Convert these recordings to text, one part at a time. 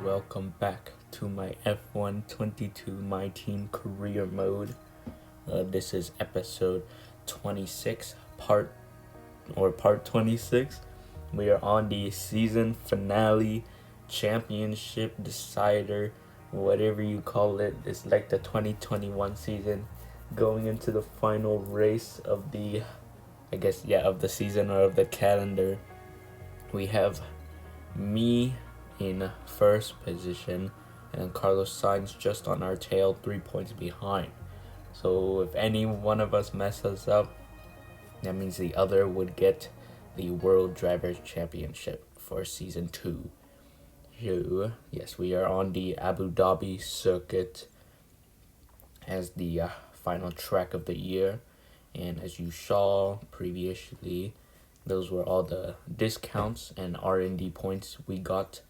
welcome back to my F1 22 My Team Career Mode. This is episode 26, part 26. We are on the season finale, championship decider, whatever you call it. It's like the 2021 season, going into the final race of the, of the season or of the calendar. We have me in first position and Carlos Sainz just on our tail, 3 points behind. So if any one of us messes up, that means the other would get the World Drivers' Championship for season 2. So, yes, we are on the Abu Dhabi circuit as the final track of the year, and as you saw previously, those were all the discounts and R&D points we got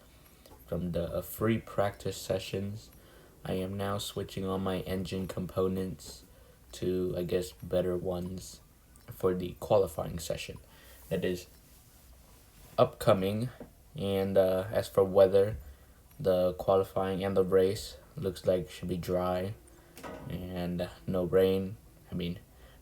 from the free practice sessions. I am now switching on my engine components to, better ones for the qualifying session that is upcoming. And as for weather, the qualifying and the race looks like should be dry and no rain. I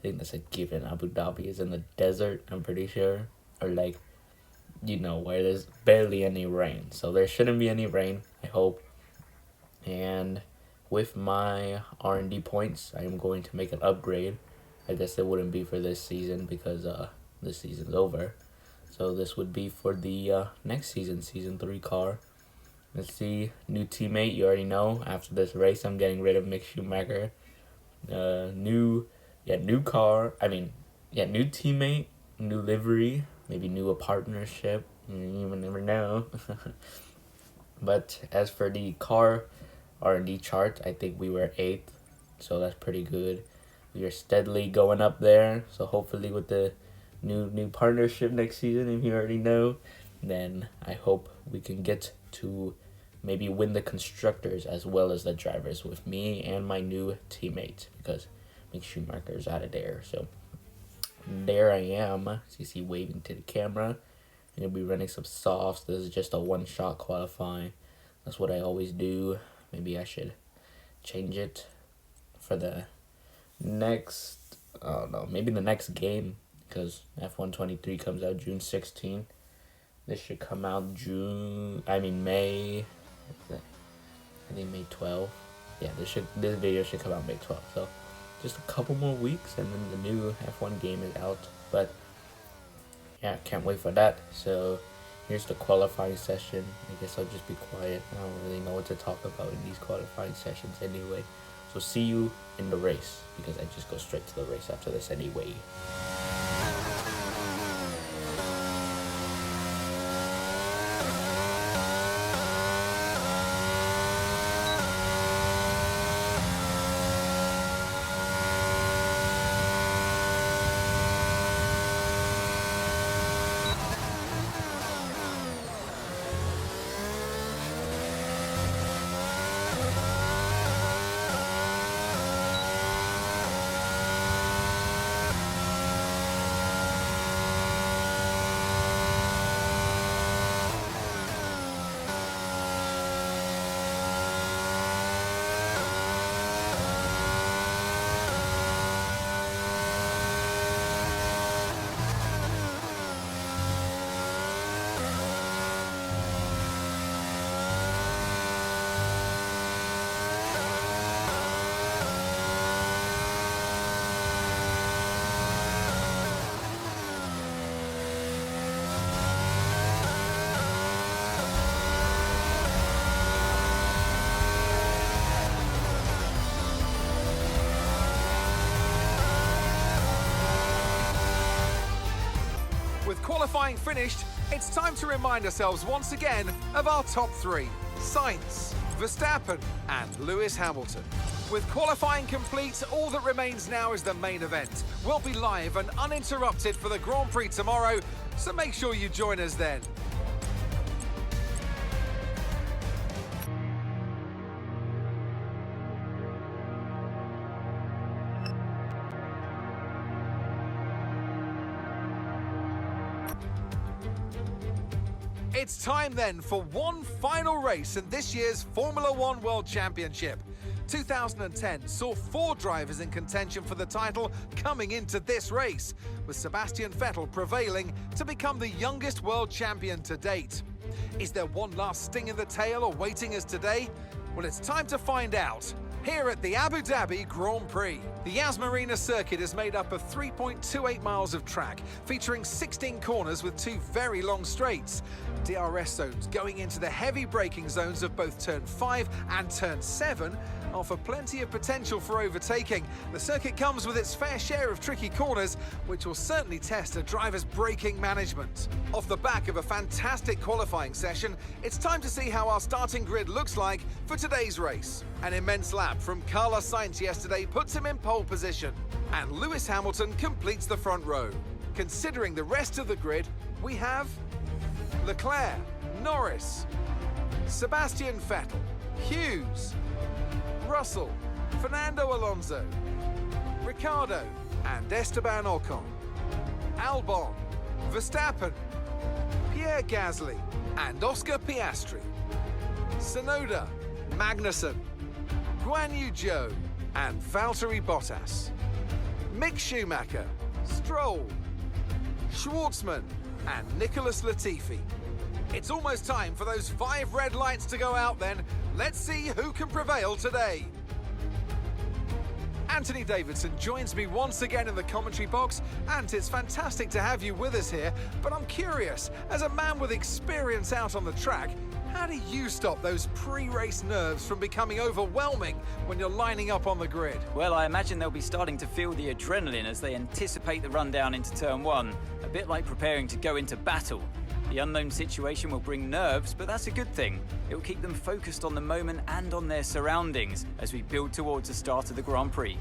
think that's a given. Abu Dhabi is in the desert, I'm pretty sure, or where there's barely any rain. So there shouldn't be any rain, I hope. And with my R&D points, I am going to make an upgrade. I guess it wouldn't be for this season because this season's over. So this would be for the next season, season 3 car. Let's see, new teammate, you already know. After this race, I'm getting rid of Mick Schumacher. New car. New teammate, new livery, maybe new partnership. You even never know. But as for the car R&D chart, I think we were 8th, so that's pretty good. We are steadily going up there. So hopefully with the new partnership next season, if you already know, then I hope we can get to maybe win the constructors as well as the drivers with me and my new teammate, because Mick Schumacher's out of there. So there I am. So you see waving to the camera. I'm going to be running some softs. This is just a one-shot qualifying. That's what I always do. Maybe I should change it for the next, maybe the next game, because F1 23 comes out June 16th. This should come out May, I think May 12th. Yeah, this video should come out May 12th. So just a couple more weeks and then the new F1 game is out. But yeah, can't wait for that. So here's the qualifying session. I guess I'll just be quiet. I don't really know what to talk about in these qualifying sessions anyway. So see you in the race, because I just go straight to the race after this anyway. With qualifying finished, it's time to remind ourselves once again of our top 3: Sainz, Verstappen and Lewis Hamilton. With qualifying complete, all that remains now is the main event. We'll be live and uninterrupted for the Grand Prix tomorrow, so make sure you join us then. It's time then for one final race in this year's Formula One World Championship. 2010 saw 4 drivers in contention for the title coming into this race, with Sebastian Vettel prevailing to become the youngest world champion to date. Is there one last sting in the tail awaiting us today? Well, it's time to find out. Here at the Abu Dhabi Grand Prix. The Yas Marina circuit is made up of 3.28 miles of track, featuring 16 corners with 2 very long straights. DRS zones going into the heavy braking zones of both turn 5 and turn 7 offer plenty of potential for overtaking. The circuit comes with its fair share of tricky corners, which will certainly test a driver's braking management. Off the back of a fantastic qualifying session, it's time to see how our starting grid looks like for today's race. An immense lap from Carlos Sainz yesterday puts him in pole position, and Lewis Hamilton completes the front row. Considering the rest of the grid, we have Leclerc, Norris, Sebastian Vettel, Hughes, Russell, Fernando Alonso, Ricciardo and Esteban Ocon, Albon, Verstappen, Pierre Gasly and Oscar Piastri, Tsunoda, Magnussen, Guan Yu Zhou and Valtteri Bottas, Mick Schumacher, Stroll, Schwartzman and Nicholas Latifi. It's almost time for those 5 red lights to go out then. Let's see who can prevail today. Anthony Davidson joins me once again in the commentary box, and it's fantastic to have you with us here, but I'm curious, as a man with experience out on the track, how do you stop those pre-race nerves from becoming overwhelming when you're lining up on the grid? Well, I imagine they'll be starting to feel the adrenaline as they anticipate the rundown into turn 1, a bit like preparing to go into battle. The unknown situation will bring nerves, but that's a good thing. It will keep them focused on the moment and on their surroundings as we build towards the start of the Grand Prix.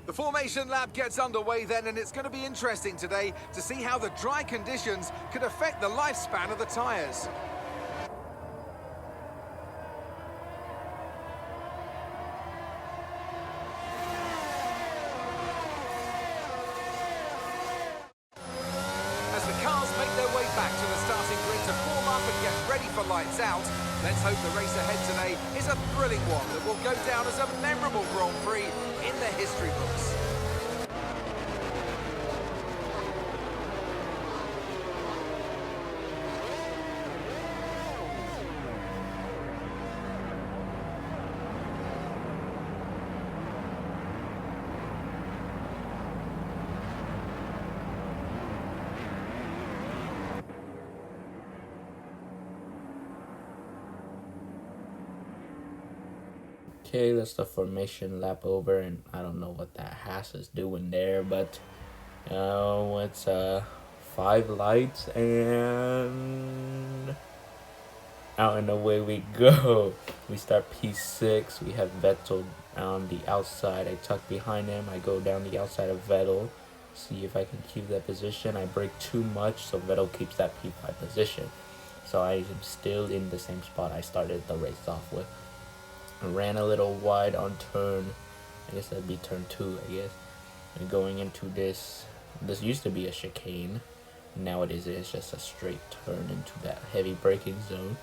The formation lap gets underway then, and it's going to be interesting today to see how the dry conditions could affect the lifespan of the tyres. As the cars make their way back to the starting grid to form up and get ready for lights out, let's hope the race ahead today is a thrilling one that will go down as a memorable Grand Prix in the history books. Okay, that's the formation lap over, and I don't know what that Haas is doing there, but it's 5 lights, and out and away we go. We start P6. We have Vettel on the outside. I tuck behind him. I go down the outside of Vettel, see if I can keep that position. I brake too much, so Vettel keeps that P5 position. So I am still in the same spot I started the race off with. I ran a little wide on turn, I guess that'd be turn 2, I guess. And going into this used to be a chicane. Nowadays it's just a straight turn into that heavy braking zone.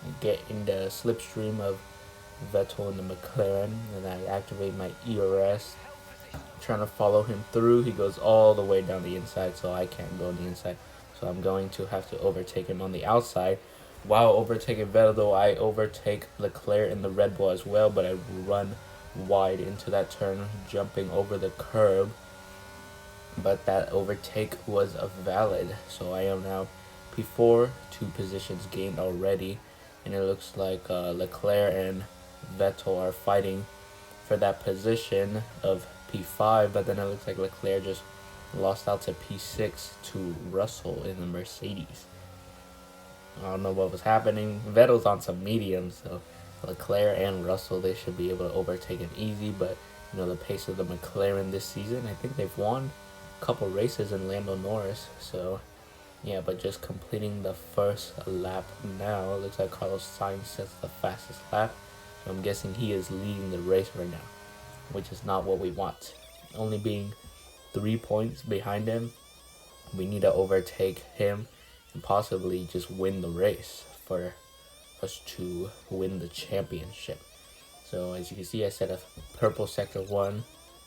I get in the slipstream of Vettel and the McLaren, and I activate my ERS. Trying to follow him through. He goes all the way down the inside, so I can't go on the inside. So I'm going to have to overtake him on the outside. While overtaking Vettel, though, I overtake Leclerc in the Red Bull as well, but I run wide into that turn, jumping over the curb. But that overtake was valid, so I am now P4, 2 positions gained already, and it looks like Leclerc and Vettel are fighting for that position of P5, but then it looks like Leclerc just lost out to P6 to Russell in the Mercedes. I don't know what was happening. Vettel's on some mediums, so Leclerc and Russell, they should be able to overtake him easy, but you know, the pace of the McLaren this season, I think they've won a couple races in Lando Norris, so yeah, but just completing the first lap now. It looks like Carlos Sainz sets the fastest lap, so I'm guessing he is leading the race right now, which is not what we want. Only being 3 points behind him, we need to overtake him and possibly just win the race for us to win the championship. So as you can see, I set a purple sector 2,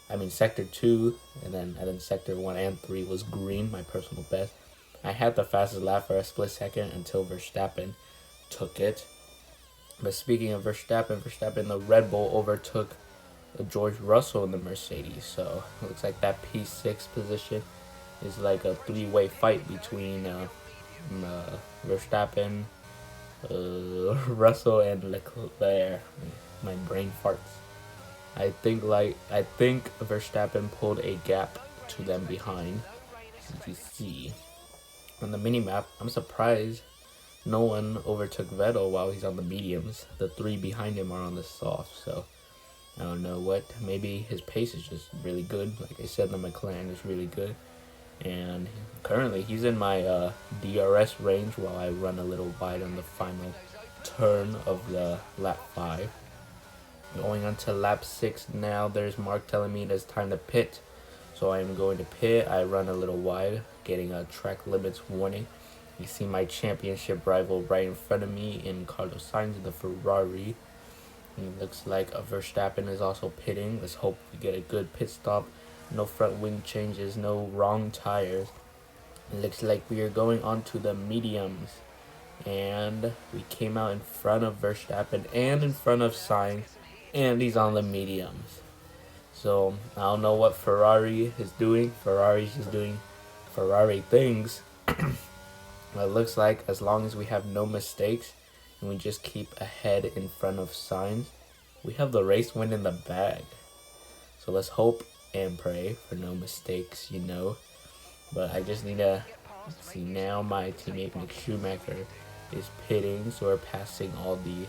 and then sector 1 and 3 was green, my personal best. I had the fastest lap for a split second until Verstappen took it. But speaking of Verstappen, the Red Bull overtook George Russell in the Mercedes. So it looks like that P6 position is like a three-way fight between Verstappen, Russell, and Leclerc. My brain farts. I think Verstappen pulled a gap to them behind. As you see on the mini map, I'm surprised no one overtook Vettel while he's on the mediums. The 3 behind him are on the soft, so I don't know what. Maybe his pace is just really good. Like I said, the McLaren is really good. And currently he's in my DRS range while I run a little wide on the final turn of the lap 5. Going on to lap 6 now. There's Mark telling me it's time to pit. So I am going to pit. I run a little wide, getting a track limits warning. You see my championship rival right in front of me in Carlos Sainz in the Ferrari. It looks like Verstappen is also pitting. Let's hope we get a good pit stop. No front wing changes, no wrong tires. It looks like we are going on to the mediums. And we came out in front of Verstappen and in front of Sainz. And he's on the mediums. So I don't know what Ferrari is doing. Ferrari's just doing Ferrari things. It looks like as long as we have no mistakes and we just keep ahead in front of Sainz, we have the race win in the bag. So let's hope and pray for no mistakes, you know. But I just need to see now. My teammate Nick Schumacher is pitting, so we're passing all the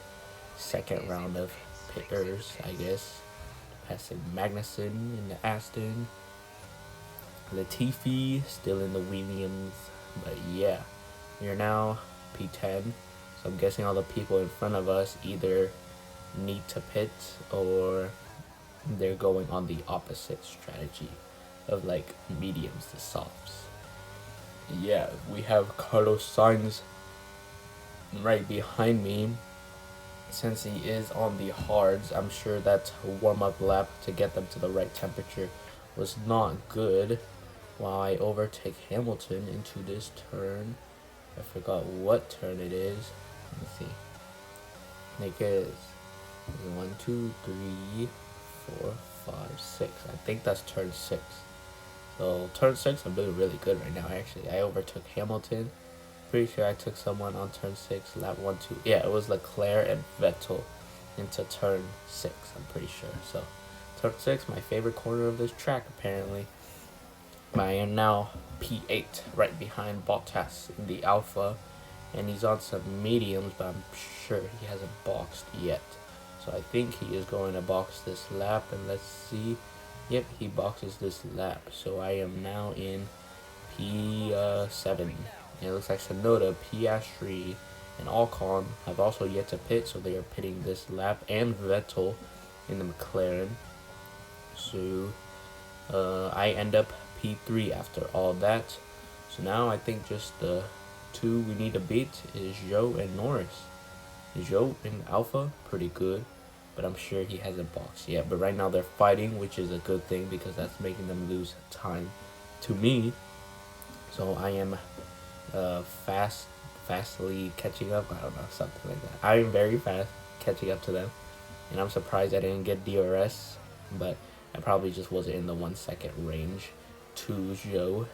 second round of pitters, I guess. Passing Magnussen in the Aston, Latifi still in the Williams, but yeah, we are now P10. So I'm guessing all the people in front of us either need to pit or they're going on the opposite strategy of like mediums to softs. Yeah, we have Carlos Sainz right behind me. Since he is on the hards, I'm sure that warm-up lap to get them to the right temperature was not good. While I overtake Hamilton into this turn. I forgot what turn it is. Let me see. I think it is 1, 2, 3, 4, 5, 6. I think that's turn 6. So turn 6, I'm doing really good right now. Actually, I overtook Hamilton. Pretty sure I took someone on turn 6, lap 1, 2. Yeah, it was Leclerc and Vettel into turn 6, I'm pretty sure. So turn 6, my favorite corner of this track apparently. I am now P8, right behind Bottas in the Alpha, and he's on some mediums, but I'm sure he hasn't boxed yet. So I think he is going to box this lap, and let's see. Yep, he boxes this lap. So I am now in P7. And it looks like Sonoda, Piastri, and Ocon have also yet to pit, so they are pitting this lap, and Vettel in the McLaren. So I end up P3 after all that. So now I think just the two we need to beat is Zhou and Norris. Zhou in Alpha, pretty good, but I'm sure he hasn't boxed yet. But right now they're fighting, which is a good thing because that's making them lose time to me. So I am fastly catching up. I don't know, something like that. I am very fast catching up to them, and I'm surprised I didn't get DRS, but I probably just wasn't in the 1 second range to Zhou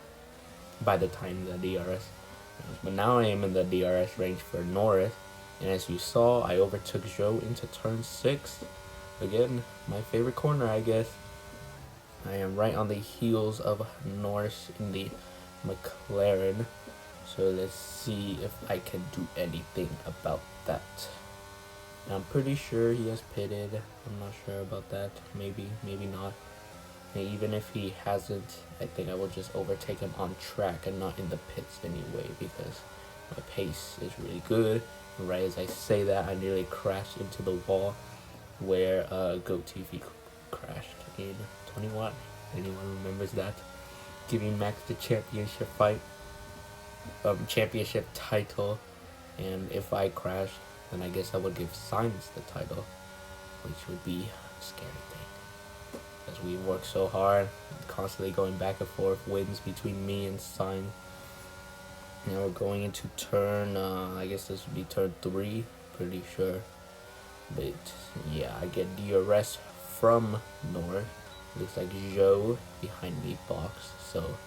by the time the DRS. But now I am in the DRS range for Norris, and as you saw, I overtook Zhou into turn 6. Again, my favorite corner, I guess. I am right on the heels of Norris in the McLaren. So let's see if I can do anything about that. I'm pretty sure he has pitted. I'm not sure about that. Maybe, maybe not. And even if he hasn't, I think I will just overtake him on track and not in the pits anyway, because my pace is really good. And right as I say that, I nearly crashed into the wall where GoTV crashed in 21. Anyone remembers that? Giving Max the championship championship title. And if I crashed, then I guess I would give Sainz the title, which would be a scary thing. Because we work so hard, constantly going back and forth, wins between me and Sainz. Now we're going into turn, I guess this would be turn 3, pretty sure. But yeah, I get DRS from North. Looks like Joe behind me box, so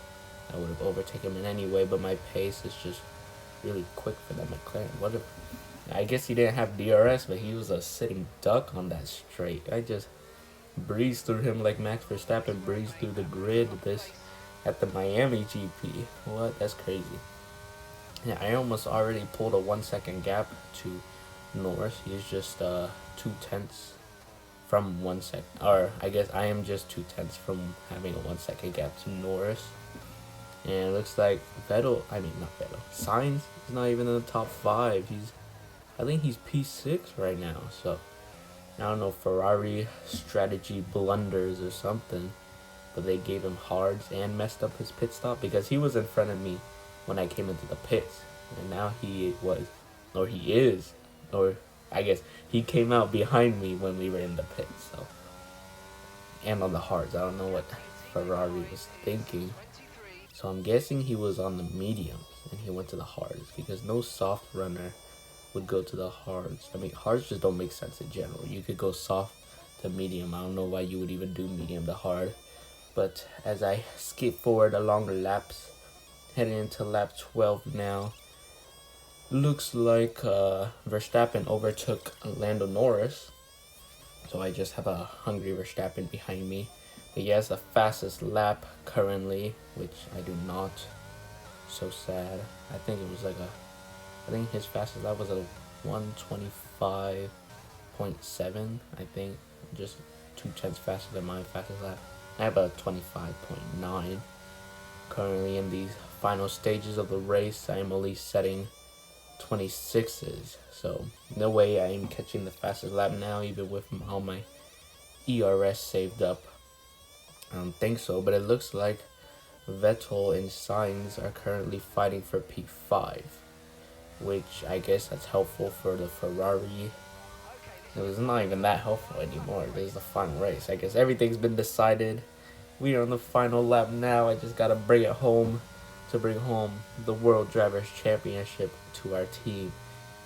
I would have overtaken him in any way, but my pace is just really quick for that McLaren. I guess he didn't have DRS, but he was a sitting duck on that straight. I just breezed through him like Max Verstappen breezed through the grid this at the Miami GP. What? That's crazy. Yeah, I almost already pulled a 1 second gap to Norris. He's just 2/10 from 1 second, or I guess I am just 2/10 from having a 1 second gap to Norris. And it looks like Sainz is not even in the top 5. I think he's P6 right now. So I don't know, Ferrari strategy blunders or something, but they gave him hards and messed up his pit stop, because he was in front of me when I came into the pits, and now he is, or I guess he came out behind me when we were in the pits. So, and on the hards, I don't know what Ferrari was thinking. So I'm guessing he was on the mediums and he went to the hards, because no soft runner would go to the hards. I mean, hards just don't make sense in general. You could go soft to medium. I don't know why you would even do medium to hard. But as I skip forward along the laps, heading into lap 12 now, looks like Verstappen overtook Lando Norris. So I just have a hungry Verstappen behind me. But he has the fastest lap currently, which I do not. So sad. I think his fastest lap was a 1:25.7. I think, just 2/10 faster than my fastest lap. I have a 25.9. Currently in these final stages of the race, I am only setting 26s. So no way I am catching the fastest lap now, even with all my ERS saved up. I don't think so, but it looks like Vettel and Sainz are currently fighting for P5, which I guess that's helpful for the Ferrari. It was not even that helpful anymore. This is the final race. I guess everything's been decided. We are on the final lap now. I just gotta bring it home to bring home the World Drivers' Championship to our team.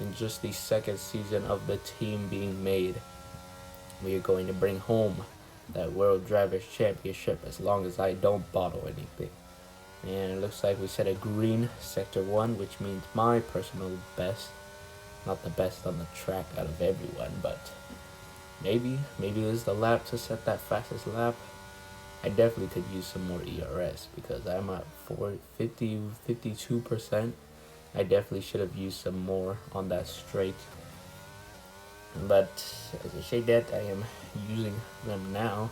In just the second season of the team being made, we are going to bring home that World Drivers' Championship as long as I don't bottle anything. And it looks like we set a green sector 1, which means my personal best. Not the best on the track out of everyone, but maybe this is the lap to set that fastest lap. I definitely could use some more ERS, because I'm at 52%. I definitely should have used some more on that straight. But as I say that, I am using them now.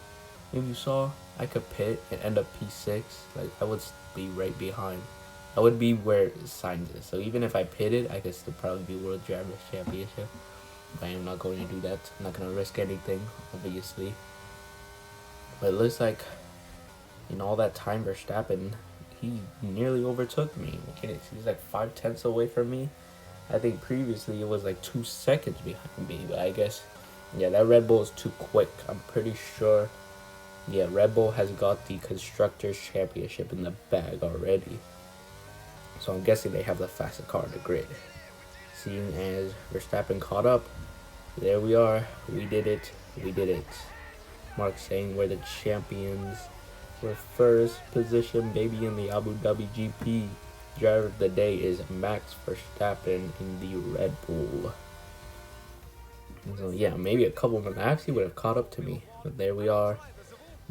If you saw, I could pit and end up P6. Like, I would be right behind. I would be where Sainz is. So even if I pitted, I could still probably be World Drivers' Championship. But I am not going to do that. I'm not going to risk anything, obviously. But it looks like in all that time, Verstappen, he nearly overtook me. He's like 5/10 away from me. I think previously it was like 2 seconds behind me. But I guess, yeah, that Red Bull is too quick. I'm pretty sure, yeah, Red Bull has got the Constructors' Championship in the bag already. So I'm guessing they have the fastest car on the grid. Seeing as Verstappen caught up, there we are. We did it. We did it. Mark saying we're the champions. We're first position, baby, in the Abu Dhabi GP. Driver of the day is Max Verstappen in the Red Bull. So yeah, maybe a couple more laps he would have caught up to me. But there we are,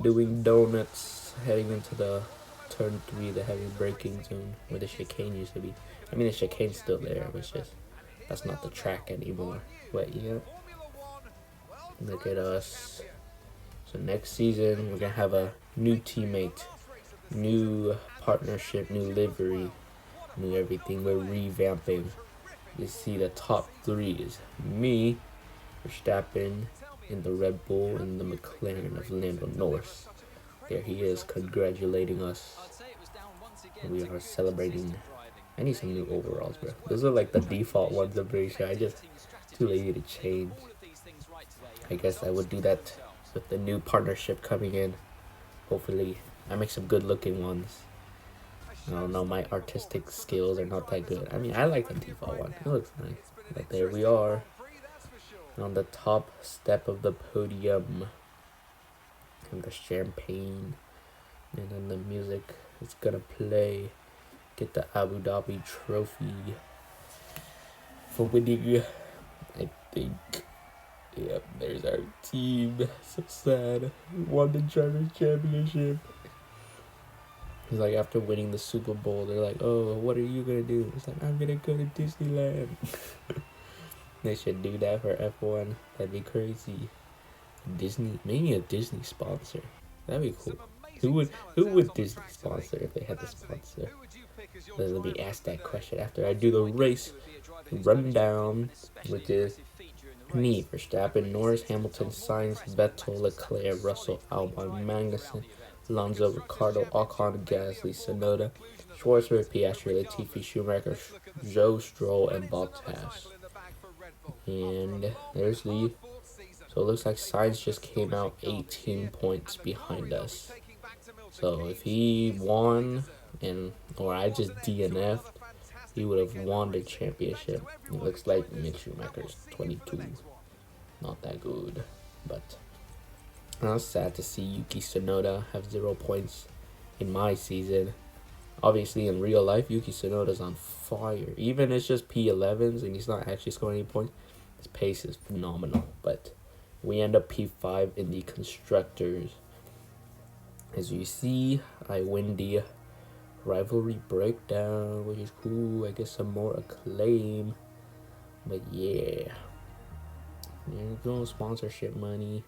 doing donuts, heading into the turn 3, the heavy braking zone where the chicane used to be. I mean, the chicane's still there, it's just that's not the track anymore. But yeah, Look at us. So next season, we're going to have a new teammate, new partnership, new livery, new everything. We're revamping. You see the top three is me, Verstappen, in the Red Bull, and the McLaren of Lando Norris. There he is, congratulating us. We are celebrating. I need some new overalls, bro. Those are like the default ones, I'm pretty sure. I just too lazy to change. I guess I would do that with the new partnership coming in. Hopefully, I make some good looking ones. I don't know, my artistic skills are not that good. I mean, I like the default one. It looks nice. But there we are, on the top step of the podium. And the champagne. And then the music is gonna play. Get the Abu Dhabi trophy for winning. I think. Yep, there's our team. So sad. We won the Drivers' Championship. It's like after winning the Super Bowl, they're like, oh, what are you gonna do? It's like, I'm gonna go to Disneyland. They should do that for F1. That'd be crazy. Disney, maybe a Disney sponsor. That'd be cool. Who would Disney sponsor if they had the sponsor? Let me ask that question after I do the race rundown, which is me, Verstappen, Norris, Hamilton, Sainz, Vettel, Leclerc, Russell, Albon, Magnussen, Alonso, Ricardo, Ocon, Gasly, Tsunoda, Schwartzman, Piastri, Latifi, Schumacher, Joe Stroll, and Bottas. And there's the. So it looks like Sainz just came out 18 points behind us. So if he won, or I just DNF'd, he would have won the championship. It looks like Mick Schumacher's 22. Not that good. But I was sad to see Yuki Tsunoda have 0 points in my season. Obviously, in real life, Yuki Tsunoda's on fire. Even it's just P11s and he's not actually scoring any points, his pace is phenomenal. But we end up P5 in the Constructors. As you see, I win the rivalry breakdown, which is cool. I get some more acclaim. But yeah. There you go, sponsorship money.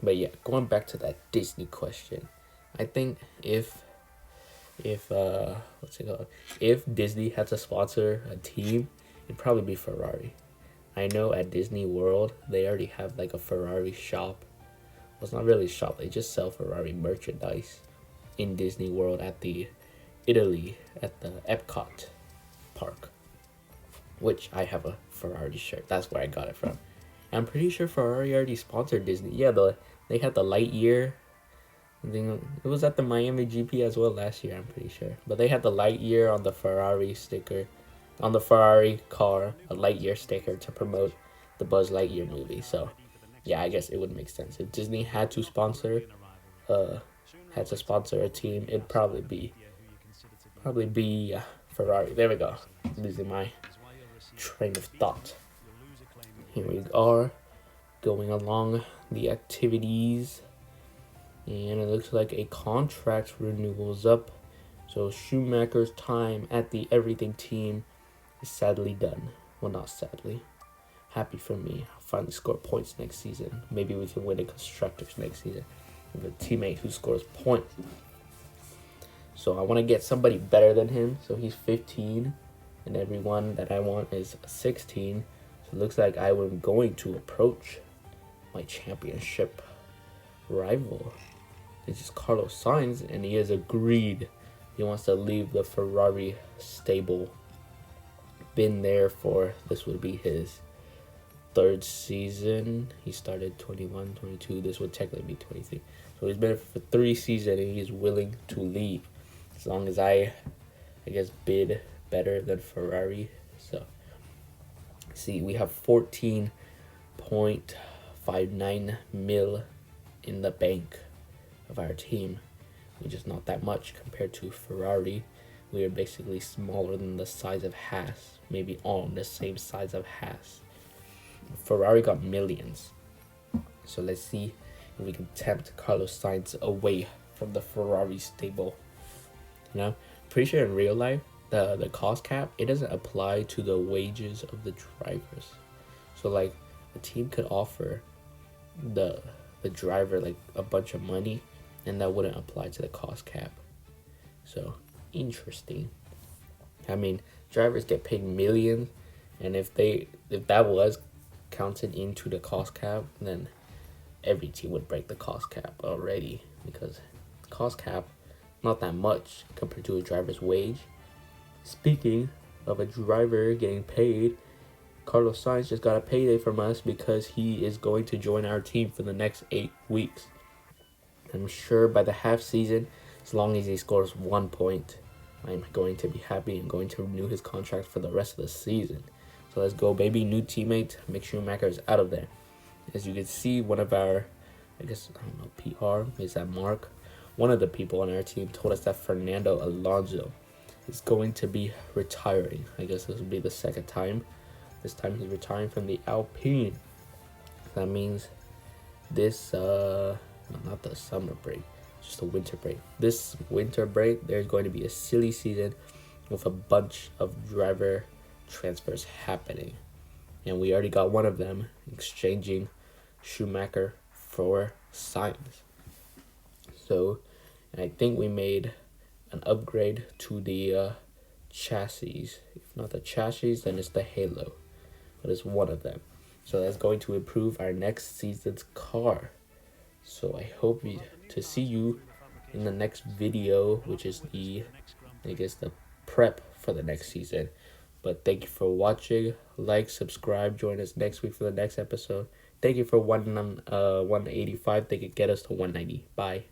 But yeah, going back to that Disney question. I think if what's it called? If Disney had to sponsor a team, it'd probably be Ferrari. I know at Disney World, they already have like a Ferrari shop. Well, it's not really a shop, they just sell Ferrari merchandise in Disney World at the Italy, at the Epcot park. Which I have a Ferrari shirt. That's where I got it from. I'm pretty sure Ferrari already sponsored Disney. Yeah, they had the Lightyear. I think it was at the Miami GP as well last year, I'm pretty sure. But they had the Lightyear on the Ferrari sticker. On the Ferrari car, a Lightyear sticker to promote the Buzz Lightyear movie. So, yeah, I guess it would make sense. If Disney had to sponsor a team, it'd probably be Ferrari. There we go. Losing my train of thought. Here we are, going along the activities, and it looks like a contract renewal is up. So Schumacher's time at the everything team is sadly done. Well, not sadly. Happy for me. I'll finally score points next season. Maybe we can win the Constructors next season with a teammate who scores points. So I want to get somebody better than him. So he's 15, and everyone that I want is 16. So it looks like I am going to approach my championship rival. It's just Carlos Sainz, and he has agreed. He wants to leave the Ferrari stable. Been there for, this would be his 3rd season. He started 21, 22. This would technically be 23. So he's been for 3 seasons, and he's willing to leave. As long as I guess, bid better than Ferrari. So, see, we have 14.59 mil in the bank of our team, which is not that much compared to Ferrari. We are basically smaller than the size of Haas, maybe on the same size of Haas. Ferrari got millions. So let's see if we can tempt Carlos Sainz away from the Ferrari stable. You know, pretty sure in real life, the cost cap, it doesn't apply to the wages of the drivers. So like a team could offer the driver like a bunch of money, and that wouldn't apply to the cost cap. So interesting. I mean, drivers get paid millions, and if that was counted into the cost cap, then every team would break the cost cap already, because cost cap not that much compared to a driver's wage. Speaking of a driver getting paid, Carlos Sainz just got a payday from us because he is going to join our team for the next 8 weeks. I'm sure by the half season, as long as he scores 1 point, I'm going to be happy and going to renew his contract for the rest of the season. So let's go, baby. New teammate. Make sure Schumacher is out of there. As you can see, one of our, PR, is that Mark? One of the people on our team told us that Fernando Alonso is going to be retiring. I guess this will be the second time. This time he's retiring from the Alpine. That means this, not the summer break, just the winter break. This winter break, there's going to be a silly season with a bunch of driver transfers happening. And we already got one of them, exchanging Schumacher for Sainz. So, and I think we made an upgrade to the chassis. If not the chassis, then it's the halo. But it's one of them. So that's going to improve our next season's car. So I hope to see you in the next video, which is the prep for the next season. But thank you for watching. Like, subscribe, join us next week for the next episode. Thank you for 185. They could get us to 190. Bye.